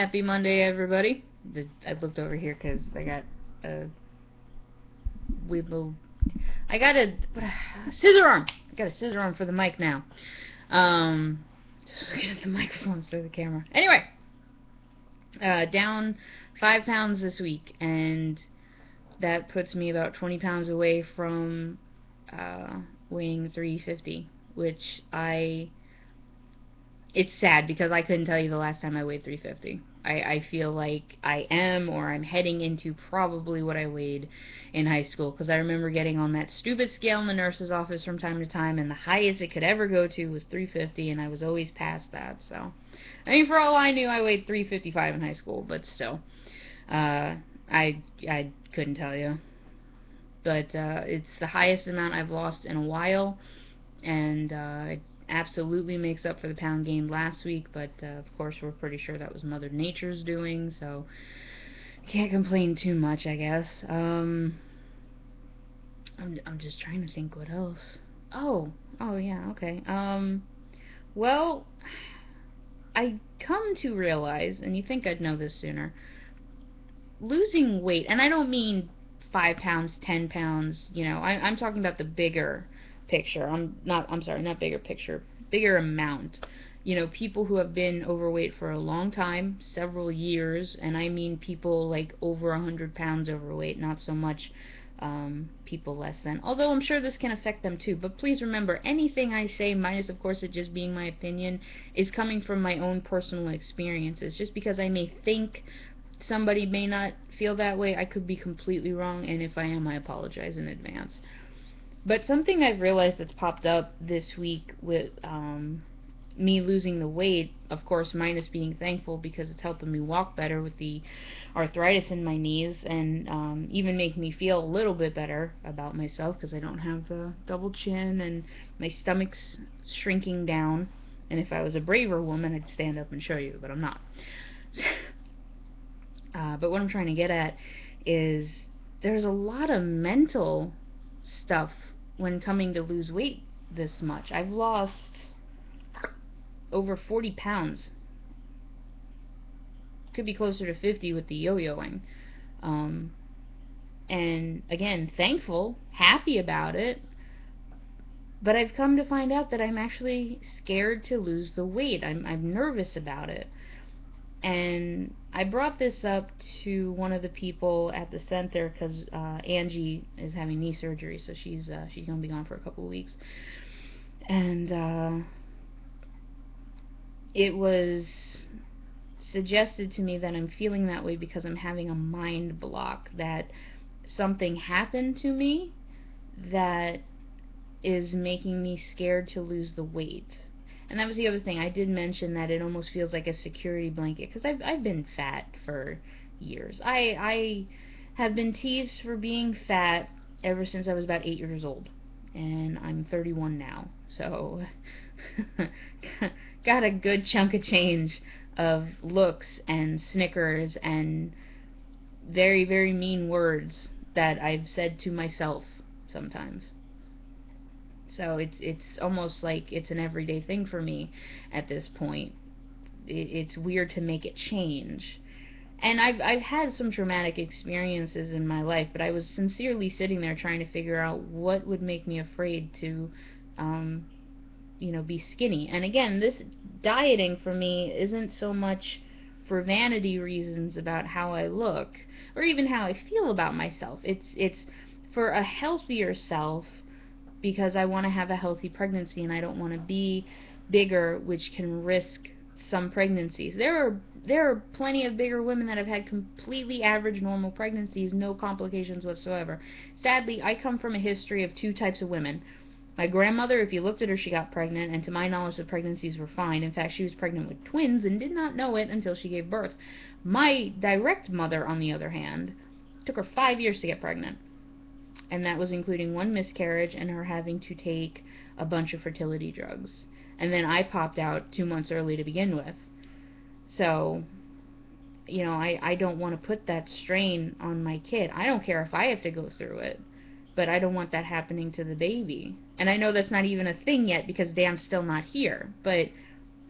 Happy Monday, everybody. I looked over here because I got a wibble. I got a scissor arm. I got a scissor arm for the mic now. Just looking at the microphone instead of the camera. Anyway, down 5 pounds this week, and that puts me about 20 pounds away from weighing 350, which it's sad because I couldn't tell you the last time I weighed 350. I feel like I am, or I'm heading into probably what I weighed in high school, because I remember getting on that stupid scale in the nurse's office from time to time, and the highest it could ever go to was 350, and I was always past that. So, I mean, for all I knew, I weighed 355 in high school, but still, I couldn't tell you. But it's the highest amount I've lost in a while, and it absolutely makes up for the pound gained last week, but of course we're pretty sure that was Mother Nature's doing, so can't complain too much, I guess. I'm just trying to think what else. Oh yeah, okay. Well, I come to realize, and you think I'd know this sooner, losing weight, and I don't mean 5 pounds, 10 pounds, you know, I'm talking about the bigger picture. Not bigger picture, bigger amount. You know, people who have been overweight for a long time, several years, and I mean people like over 100 pounds overweight, not so much people less than. Although I'm sure this can affect them too. But please remember, anything I say, minus of course it just being my opinion, is coming from my own personal experiences. Just because I may think somebody may not feel that way, I could be completely wrong, and if I am, I apologize in advance. But something I've realized that's popped up this week with me losing the weight, of course, minus being thankful because it's helping me walk better with the arthritis in my knees, and even make me feel a little bit better about myself because I don't have the double chin and my stomach's shrinking down. And if I was a braver woman, I'd stand up and show you, but I'm not. But what I'm trying to get at is there's a lot of mental stuff when coming to lose weight this much. I've lost over 40 pounds. Could be closer to 50 with the yo-yoing. And again, thankful, happy about it. But I've come to find out that I'm actually scared to lose the weight. I'm nervous about it. And I brought this up to one of the people at the center because Angie is having knee surgery, so she's going to be gone for a couple of weeks. And it was suggested to me that I'm feeling that way because I'm having a mind block, that something happened to me that is making me scared to lose the weight. And that was the other thing. I did mention that it almost feels like a security blanket because I've been fat for years. I have been teased for being fat ever since I was about 8 years old, and I'm 31 now. So got a good chunk of change of looks and snickers and very, very mean words that I've said to myself sometimes. So it's almost like it's an everyday thing for me at this point. It's weird to make it change. And I've had some traumatic experiences in my life, but I was sincerely sitting there trying to figure out what would make me afraid to, you know, be skinny. And again, this dieting for me isn't so much for vanity reasons about how I look or even how I feel about myself. It's for a healthier self, because I want to have a healthy pregnancy and I don't want to be bigger, which can risk some pregnancies. There are plenty of bigger women that have had completely average normal pregnancies, no complications whatsoever. Sadly, I come from a history of two types of women. My grandmother, if you looked at her, she got pregnant, and to my knowledge the pregnancies were fine. In fact, she was pregnant with twins and did not know it until she gave birth. My direct mother, on the other hand, took her 5 years to get pregnant. And that was including one miscarriage and her having to take a bunch of fertility drugs. And then I popped out 2 months early to begin with. So, you know, I don't want to put that strain on my kid. I don't care if I have to go through it, but I don't want that happening to the baby. And I know that's not even a thing yet because Dan's still not here, but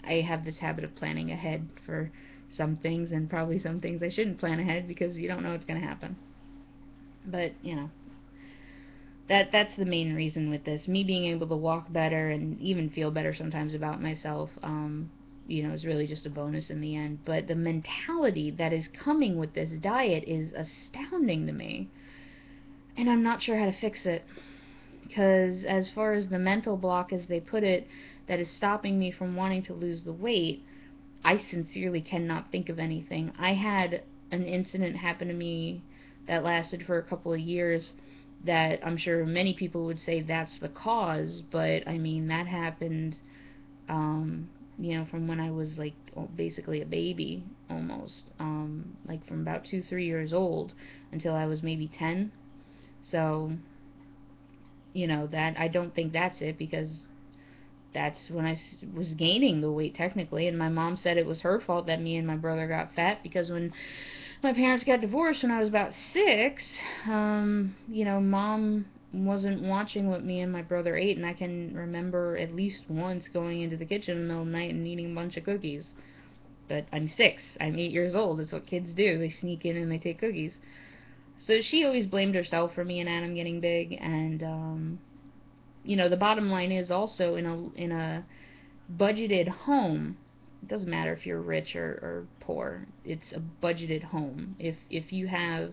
I have this habit of planning ahead for some things, and probably some things I shouldn't plan ahead because you don't know what's going to happen. But, you know, that's the main reason with this. Me being able to walk better and even feel better sometimes about myself, you know, is really just a bonus in the end. But the mentality that is coming with this diet is astounding to me. And I'm not sure how to fix it. Because as far as the mental block, as they put it, that is stopping me from wanting to lose the weight, I sincerely cannot think of anything. I had an incident happen to me that lasted for a couple of years that I'm sure many people would say that's the cause, but I mean, that happened, you know, from when I was like basically a baby almost, like from about 2-3 years old until I was maybe 10. So, you know, that I don't think that's it, because that's when I was gaining the weight technically, and my mom said it was her fault that me and my brother got fat, because when my parents got divorced when I was about 6, you know, mom wasn't watching what me and my brother ate, and I can remember at least once going into the kitchen in the middle of the night and eating a bunch of cookies. But I'm 6, I'm 8 years old, that's what kids do, they sneak in and they take cookies. So she always blamed herself for me and Adam getting big, and you know, the bottom line is also in a budgeted home. It doesn't matter if you're rich or poor. It's a budgeted home. If you have,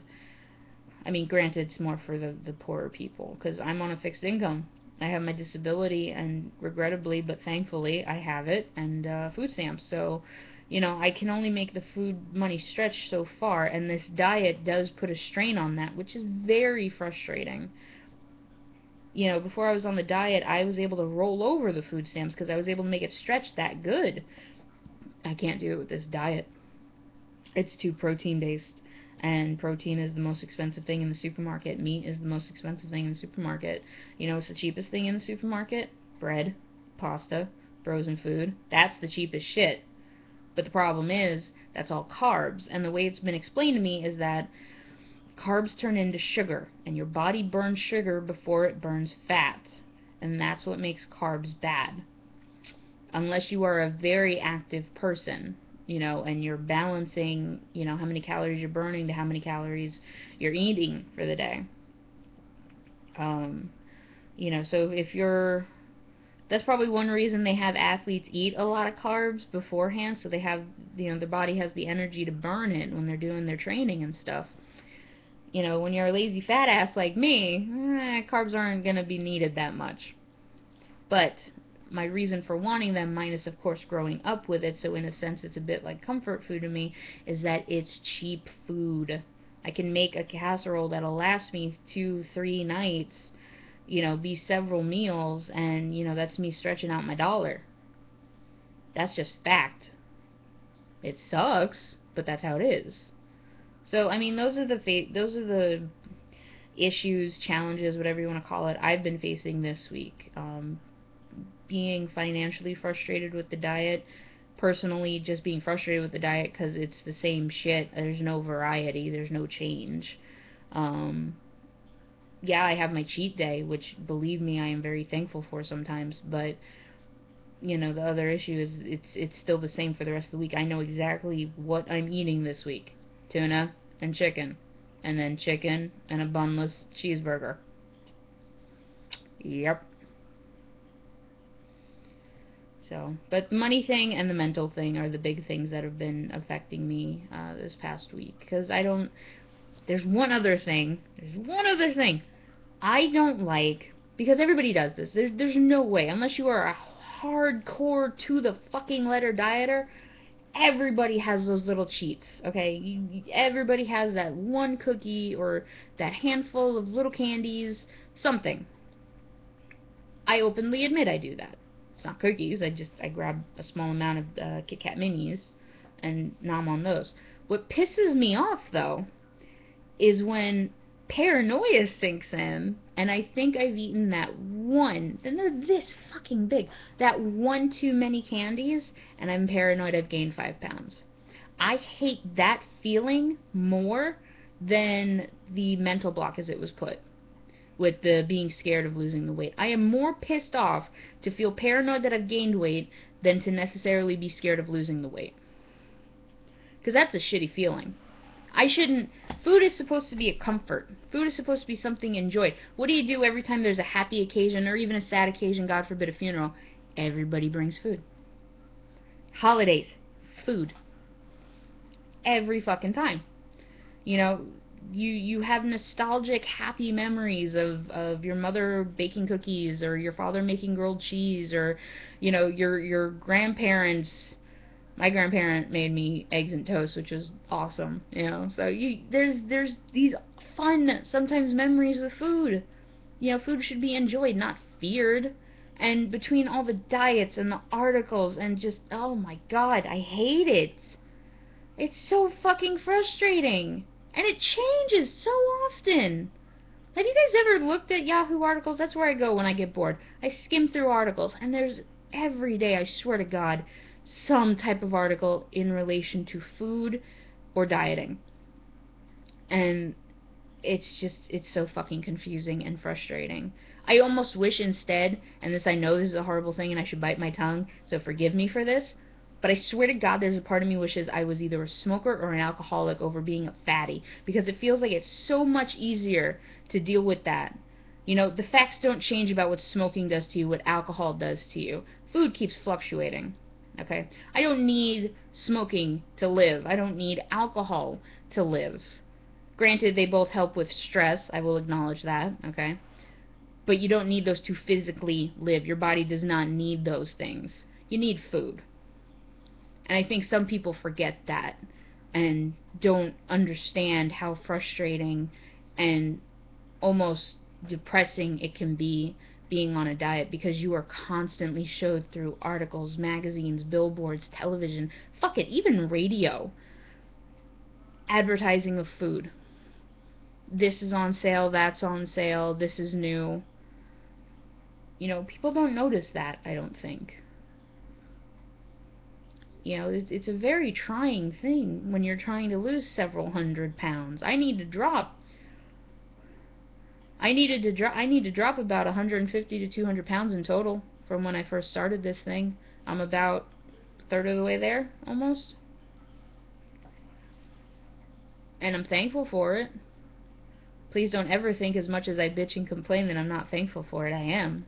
I mean, granted, it's more for the poorer people, because I'm on a fixed income. I have my disability, and regrettably, but thankfully, I have it, and food stamps. So, you know, I can only make the food money stretch so far, and this diet does put a strain on that, which is very frustrating. You know, before I was on the diet, I was able to roll over the food stamps because I was able to make it stretch that good. I can't do it with this diet. It's too protein based, and protein is the most expensive thing in the supermarket. Meat is the most expensive thing in the supermarket. You know what's the cheapest thing in the supermarket? Bread, pasta, frozen food. That's the cheapest shit. But the problem is, that's all carbs, and the way it's been explained to me is that carbs turn into sugar, and your body burns sugar before it burns fat, and that's what makes carbs bad. Unless you are a very active person, you know, and you're balancing, you know, how many calories you're burning to how many calories you're eating for the day. You know, so if you're, that's probably one reason they have athletes eat a lot of carbs beforehand, so they have, you know, their body has the energy to burn it when they're doing their training and stuff. You know, when you're a lazy fat ass like me, carbs aren't going to be needed that much. But my reason for wanting them, minus of course growing up with it, so in a sense it's a bit like comfort food to me, is that it's cheap food. I can make a casserole that'll last me 2-3 nights, you know, be several meals, and, you know, that's me stretching out my dollar. That's just fact. It sucks, but that's how it is. So, I mean, those are the issues, challenges, whatever you want to call it, I've been facing this week. Being financially frustrated with the diet, personally just being frustrated with the diet because it's the same shit. There's no variety, there's no change. Yeah, I have my cheat day, which, believe me, I am very thankful for sometimes, but you know, the other issue is it's still the same for the rest of the week. I know exactly what I'm eating this week. Tuna and chicken, and then chicken and a bunless cheeseburger. Yep. So, but the money thing and the mental thing are the big things that have been affecting me this past week. Because I don't, there's one other thing I don't like, because everybody does this. There's no way, unless you are a hardcore to the fucking letter dieter, everybody has those little cheats, okay? Everybody has that one cookie or that handful of little candies, something. I openly admit I do that. It's not cookies, I grab a small amount of Kit Kat minis and nom on those. What pisses me off, though, is when paranoia sinks in, and I think I've eaten that one, and they're this fucking big, that one too many candies, and I'm paranoid I've gained 5 pounds. I hate that feeling more than the mental block, as it was put, with the being scared of losing the weight. I am more pissed off to feel paranoid that I've gained weight than to necessarily be scared of losing the weight. because that's a shitty feeling. I shouldn't. Food is supposed to be a comfort. Food is supposed to be something enjoyed. What do you do every time there's a happy occasion or even a sad occasion, God forbid a funeral? Everybody brings food. Holidays, food. Every fucking time. You know, you have nostalgic, happy memories of your mother baking cookies or your father making grilled cheese or, you know, your grandparents. My grandparent made me eggs and toast, which was awesome, you know. So there's these fun, sometimes memories with food. You know, food should be enjoyed, not feared. And between all the diets and the articles and just, oh my god, I hate it. It's so fucking frustrating. And it changes so often. Have you guys ever looked at Yahoo articles? That's where I go when I get bored. I skim through articles, and there's every day, I swear to God, some type of article in relation to food or dieting. And it's so fucking confusing and frustrating. I almost wish instead, and I know this is a horrible thing and I should bite my tongue, so forgive me for this, but I swear to God there's a part of me wishes I was either a smoker or an alcoholic over being a fatty, because it feels like it's so much easier to deal with that. You know, the facts don't change about what smoking does to you, what alcohol does to you. Food keeps fluctuating. Okay? I don't need smoking to live. I don't need alcohol to live. Granted, they both help with stress. I will acknowledge that. Okay? But you don't need those to physically live. Your body does not need those things. You need food. And I think some people forget that and don't understand how frustrating and almost depressing it can be being on a diet, because you are constantly showed through articles, magazines, billboards, television, fuck it, even radio, advertising of food. This is on sale, that's on sale, this is new. You know, people don't notice that, I don't think. You know, it's a very trying thing when you're trying to lose several hundred pounds. I need to drop about 150 to 200 pounds in total from when I first started this thing. I'm about a third of the way there, almost. And I'm thankful for it. Please don't ever think as much as I bitch and complain that I'm not thankful for it. I am.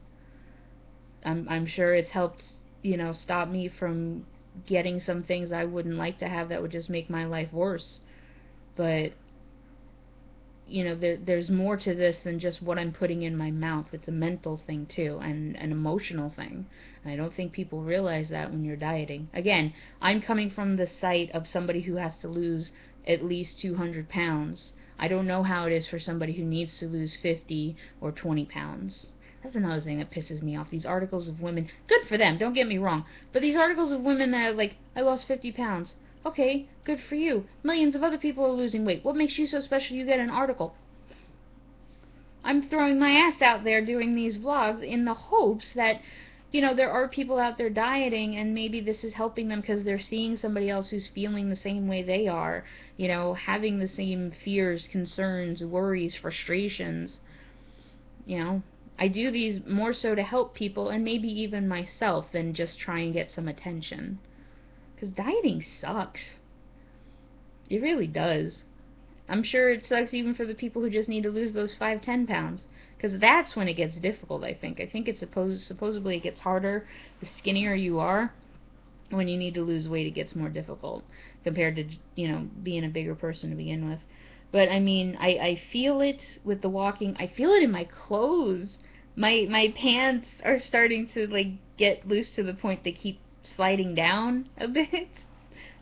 I'm sure it's helped, you know, stop me from getting some things I wouldn't like to have that would just make my life worse. But you know, there's more to this than just what I'm putting in my mouth. It's a mental thing too, and an emotional thing. And I don't think people realize that when you're dieting. Again, I'm coming from the site of somebody who has to lose at least 200 pounds. I don't know how it is for somebody who needs to lose 50 or 20 pounds. That's another thing that pisses me off. These articles of women, good for them, don't get me wrong, but these articles of women that are like, I lost 50 pounds. Okay, good for you. Millions of other people are losing weight. What makes you so special you get an article? I'm throwing my ass out there doing these vlogs in the hopes that, you know, there are people out there dieting and maybe this is helping them because they're seeing somebody else who's feeling the same way they are, you know, having the same fears, concerns, worries, frustrations. You know, I do these more so to help people and maybe even myself than just try and get some attention. Because dieting sucks. It really does. I'm sure it sucks even for the people who just need to lose those 5-10 pounds. Because that's when it gets difficult, I think. I think it's supposedly it gets harder the skinnier you are. When you need to lose weight, it gets more difficult compared to, you know, being a bigger person to begin with. But, I mean, I feel it with the walking. I feel it in my clothes. My pants are starting to, like, get loose to the point they keep sliding down a bit.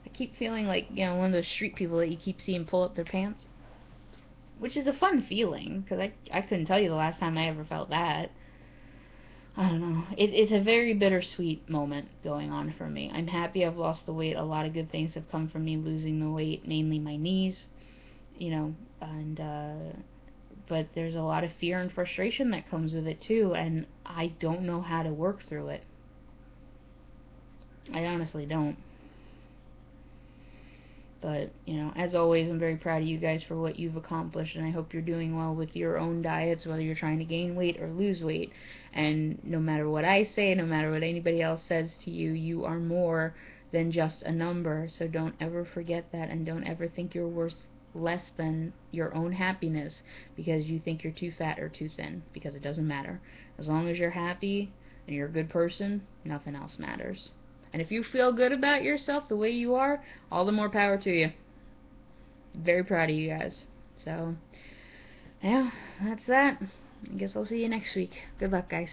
I keep feeling like, you know, one of those street people that you keep seeing pull up their pants. Which is a fun feeling, because I couldn't tell you the last time I ever felt that. I don't know. It's a very bittersweet moment going on for me. I'm happy I've lost the weight. A lot of good things have come from me losing the weight, mainly my knees, you know, and, but there's a lot of fear and frustration that comes with it too, and I don't know how to work through it. I honestly don't. But, you know, as always, I'm very proud of you guys for what you've accomplished, and I hope you're doing well with your own diets, whether you're trying to gain weight or lose weight. And no matter what I say, no matter what anybody else says to you, you are more than just a number. So don't ever forget that, and don't ever think you're worth less than your own happiness because you think you're too fat or too thin, because it doesn't matter. As long as you're happy and you're a good person, nothing else matters. And if you feel good about yourself the way you are, all the more power to you. Very proud of you guys. So, yeah, that's that. I guess I'll see you next week. Good luck, guys.